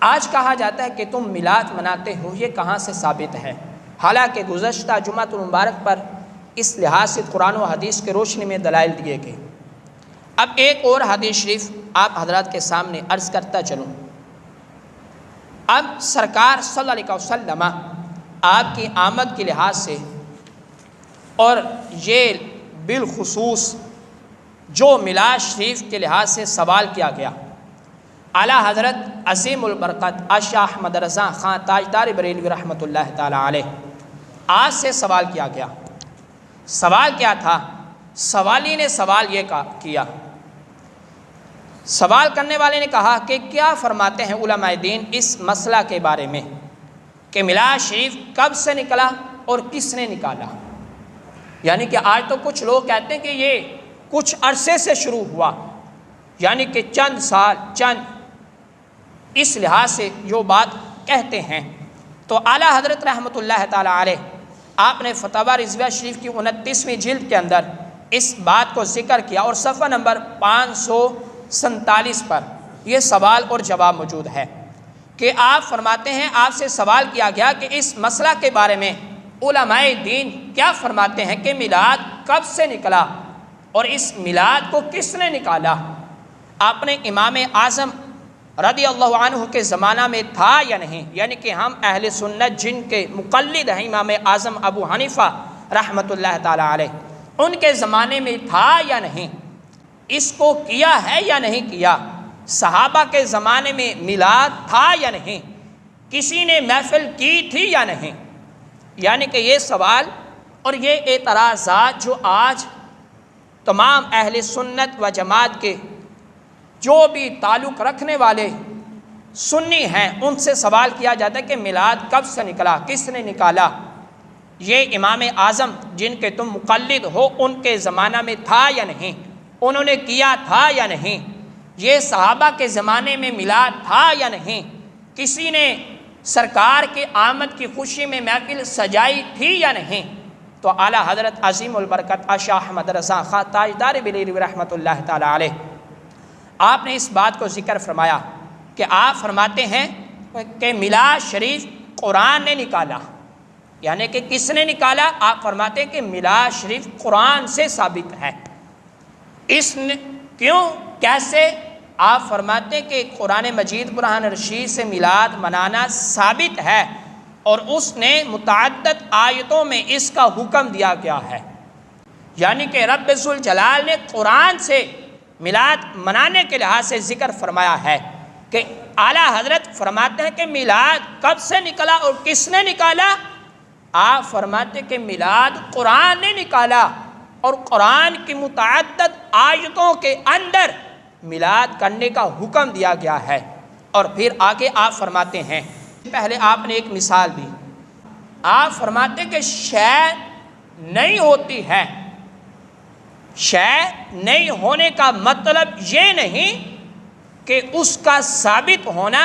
آج کہا جاتا ہے کہ تم میلاد مناتے ہو، یہ کہاں سے ثابت ہے؟ حالانکہ گزشتہ جمعۃ المبارک پر اس لحاظ سے قرآن و حدیث کے روشنی میں دلائل دیے گئے۔ اب ایک اور حدیث شریف آپ حضرات کے سامنے عرض کرتا چلوں۔ اب سرکار صلی اللہ علیہ وسلم آپ کی آمد کے لحاظ سے، اور یہ بالخصوص جو میلاد شریف کے لحاظ سے سوال کیا گیا، اعلیٰ حضرت عظیم البرکت شاہ احمد رضا خان تاجدار بریلوی رحمۃ اللہ تعالیٰ علیہ آج سے سوال کیا گیا۔ سوال کیا تھا؟ سوالی نے سوال یہ کیا، سوال کرنے والے نے کہا کہ کیا فرماتے ہیں علماء دین اس مسئلہ کے بارے میں کہ میلاد شریف کب سے نکلا اور کس نے نکالا؟ یعنی کہ آج تو کچھ لوگ کہتے ہیں کہ یہ کچھ عرصے سے شروع ہوا، یعنی کہ چند سال، اس لحاظ سے جو بات کہتے ہیں۔ تو اعلیٰ حضرت رحمۃ اللہ تعالیٰ علیہ آپ نے فتاوی رضویہ شریف کی 29ویں جلد کے اندر اس بات کو ذکر کیا، اور صفحہ نمبر 547 پر یہ سوال اور جواب موجود ہے کہ آپ فرماتے ہیں آپ سے سوال کیا گیا کہ اس مسئلہ کے بارے میں علماء دین کیا فرماتے ہیں کہ میلاد کب سے نکلا اور اس میلاد کو کس نے نکالا؟ آپ نے امام اعظم رضی اللہ عنہ کے زمانہ میں تھا یا نہیں، یعنی کہ ہم اہل سنت جن کے مقلد ہیں امام اعظم ابو حنیفہ رحمۃ اللہ تعالیٰ علیہ، ان کے زمانے میں تھا یا نہیں، اس کو کیا ہے یا نہیں کیا؟ صحابہ کے زمانے میں میلاد تھا یا نہیں، کسی نے محفل کی تھی یا نہیں؟ یعنی کہ یہ سوال اور یہ اعتراضات جو آج تمام اہل سنت و جماعت کے جو بھی تعلق رکھنے والے سنی ہیں ان سے سوال کیا جاتا ہے کہ میلاد کب سے نکلا، کس نے نکالا؟ یہ امام اعظم جن کے تم مقلد ہو ان کے زمانہ میں تھا یا نہیں، انہوں نے کیا تھا یا نہیں؟ یہ صحابہ کے زمانے میں میلاد تھا یا نہیں؟ کسی نے سرکار کے آمد کی خوشی میں محفل سجائی تھی یا نہیں؟ تو اعلیٰ حضرت عظیم البرکت شاہ احمد رضا خان تاجدار بریلوی رحمۃ اللہ تعالیٰ علیہ آپ نے اس بات کو ذکر فرمایا کہ آپ فرماتے ہیں کہ میلاد شریف قرآن نے نکالا، یعنی کہ کس نے نکالا؟ آپ فرماتے ہیں کہ میلاد شریف قرآن سے ثابت ہے۔ اس نے کیوں، کیسے؟ آپ فرماتے ہیں کہ قرآن مجید برہان رشید سے میلاد منانا ثابت ہے، اور اس نے متعدد آیتوں میں اس کا حکم دیا گیا ہے، یعنی کہ رب ذوالجلال نے قرآن سے میلاد منانے کے لحاظ سے ذکر فرمایا ہے کہ اعلیٰ حضرت فرماتے ہیں کہ میلاد کب سے نکلا اور کس نے نکالا؟ آپ فرماتے ہیں کہ میلاد قرآن نے نکالا، اور قرآن کی متعدد آیتوں کے اندر میلاد کرنے کا حکم دیا گیا ہے۔ اور پھر آگے آپ فرماتے ہیں، پہلے آپ نے ایک مثال دی، آپ فرماتے ہیں کہ شے نہیں ہوتی ہے، شے نہیں ہونے کا مطلب یہ نہیں کہ اس کا ثابت ہونا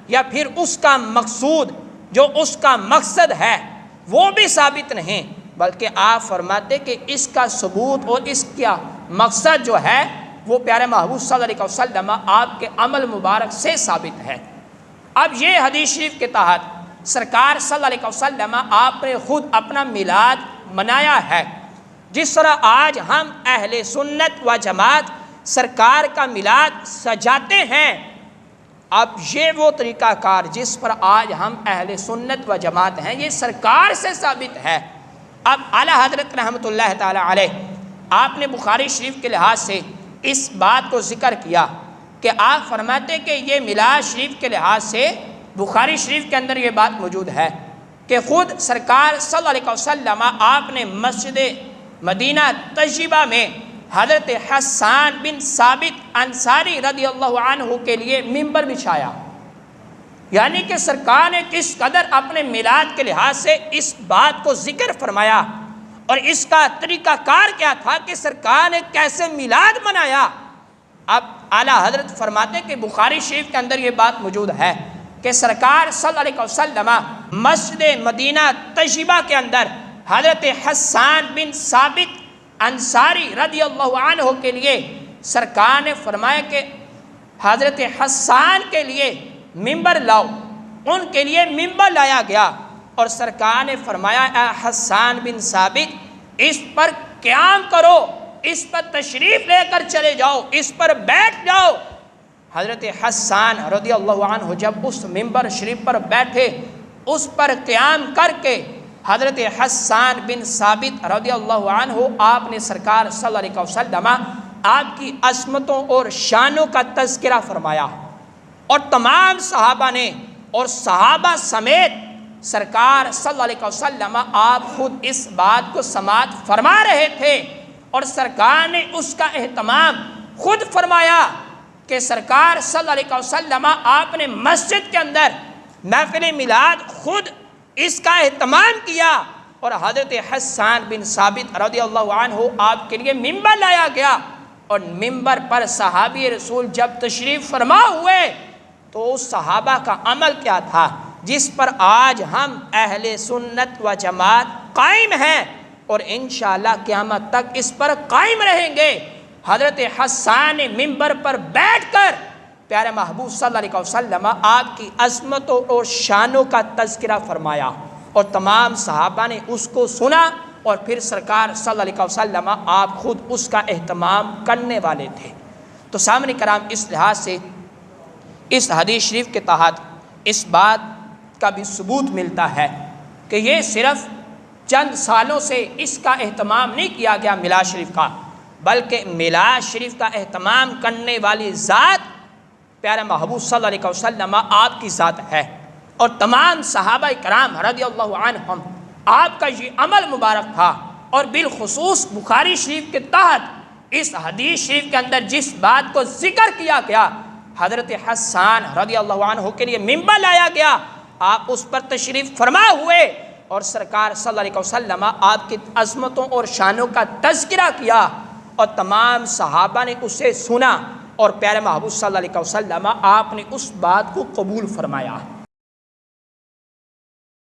یا پھر اس کا مقصود جو اس کا مقصد ہے وہ بھی ثابت نہیں، بلکہ آپ فرماتے کہ اس کا ثبوت اور اس کا مقصد جو ہے وہ پیارے محبوب صلی اللہ علیہ وسلم آپ کے عمل مبارک سے ثابت ہے۔ اب یہ حدیث شریف کے تحت سرکار صلی اللہ علیہ وسلم آپ نے خود اپنا میلاد منایا ہے، جس طرح آج ہم اہل سنت و جماعت سرکار کا میلاد سجاتے ہیں۔ اب یہ وہ طریقہ کار جس پر آج ہم اہل سنت و جماعت ہیں، یہ سرکار سے ثابت ہے۔ اب اعلیٰ حضرت رحمۃ اللہ تعالیٰ علیہ آپ نے بخاری شریف کے لحاظ سے اس بات کو ذکر کیا کہ آپ فرماتے کہ یہ میلاد شریف کے لحاظ سے بخاری شریف کے اندر یہ بات موجود ہے کہ خود سرکار صلی اللہ علیہ وسلم آپ نے مسجد مدینہ طیبہ میں حضرت حسان بن ثابت انصاری رضی اللہ عنہ کے لیے ممبر بچھایا، یعنی کہ سرکار نے کس قدر اپنے میلاد کے لحاظ سے اس بات کو ذکر فرمایا، اور اس کا طریقہ کار کیا تھا کہ سرکار نے کیسے میلاد منایا۔ اب اعلیٰ حضرت فرماتے ہیں کہ بخاری شریف کے اندر یہ بات موجود ہے کہ سرکار صلی اللہ علیہ وسلم مسجد مدینہ طیبہ کے اندر حضرت حسان بن ثابت انصاری رضی اللہ عنہ کے لیے سرکار نے فرمایا کہ حضرت حسان کے لیے ممبر لاؤ، ان کے لیے ممبر لایا گیا اور سرکار نے فرمایا اے حسان بن ثابت اس پر قیام کرو، اس پر تشریف لے کر چلے جاؤ، اس پر بیٹھ جاؤ۔ حضرت حسان رضی اللہ عنہ جب اس ممبر شریف پر بیٹھے، اس پر قیام کر کے حضرت حسان بن ثابت رضی اللہ عنہ آپ نے سرکار صلی اللہ علیہ وسلم آپ کی عظمتوں اور شانوں کا تذکرہ فرمایا، اور تمام صحابہ نے اور صحابہ سمیت سرکار صلی اللہ علیہ وسلم آپ خود اس بات کو سماعت فرما رہے تھے، اور سرکار نے اس کا اہتمام خود فرمایا کہ سرکار صلی اللہ علیہ وسلم آپ نے مسجد کے اندر محفل میلاد خود اس کا اہتمام کیا، اور حضرت حسان بن ثابت رضی اللہ عنہ آپ کے لیے ممبر لایا گیا، اور ممبر پر صحابی رسول جب تشریف فرما ہوئے تو اس صحابہ کا عمل کیا تھا جس پر آج ہم اہل سنت و جماعت قائم ہیں، اور انشاءاللہ قیامت تک اس پر قائم رہیں گے۔ حضرت حسان نے ممبر پر بیٹھ کر پیارے محبوب صلی اللہ علیہ وسلم آپ کی عظمتوں اور شانوں کا تذکرہ فرمایا، اور تمام صحابہ نے اس کو سنا، اور پھر سرکار صلی اللہ علیہ وسلم آپ خود اس کا اہتمام کرنے والے تھے۔ تو سامنے کرام اس لحاظ سے اس حدیث شریف کے تحت اس بات کا بھی ثبوت ملتا ہے کہ یہ صرف چند سالوں سے اس کا اہتمام نہیں کیا گیا میلاد شریف کا، بلکہ میلاد شریف کا اہتمام کرنے والی ذات پیارے محبوب صلی اللہ علیہ وسلم آپ کی ذات ہے، اور تمام صحابہ کرام رضی اللہ عنہم آپ کا یہ عمل مبارک تھا۔ اور بالخصوص بخاری شریف کے تحت اس حدیث شریف کے اندر جس بات کو ذکر کیا گیا، حضرت حسان رضی اللہ عنہ کے لیے ممبر لایا گیا، آپ اس پر تشریف فرما ہوئے، اور سرکار صلی اللہ علیہ وسلم آپ کی عظمتوں اور شانوں کا تذکرہ کیا، اور تمام صحابہ نے اسے سنا، اور پیارے محبوب صلی اللہ علیہ وسلم آپ نے اس بات کو قبول فرمایا۔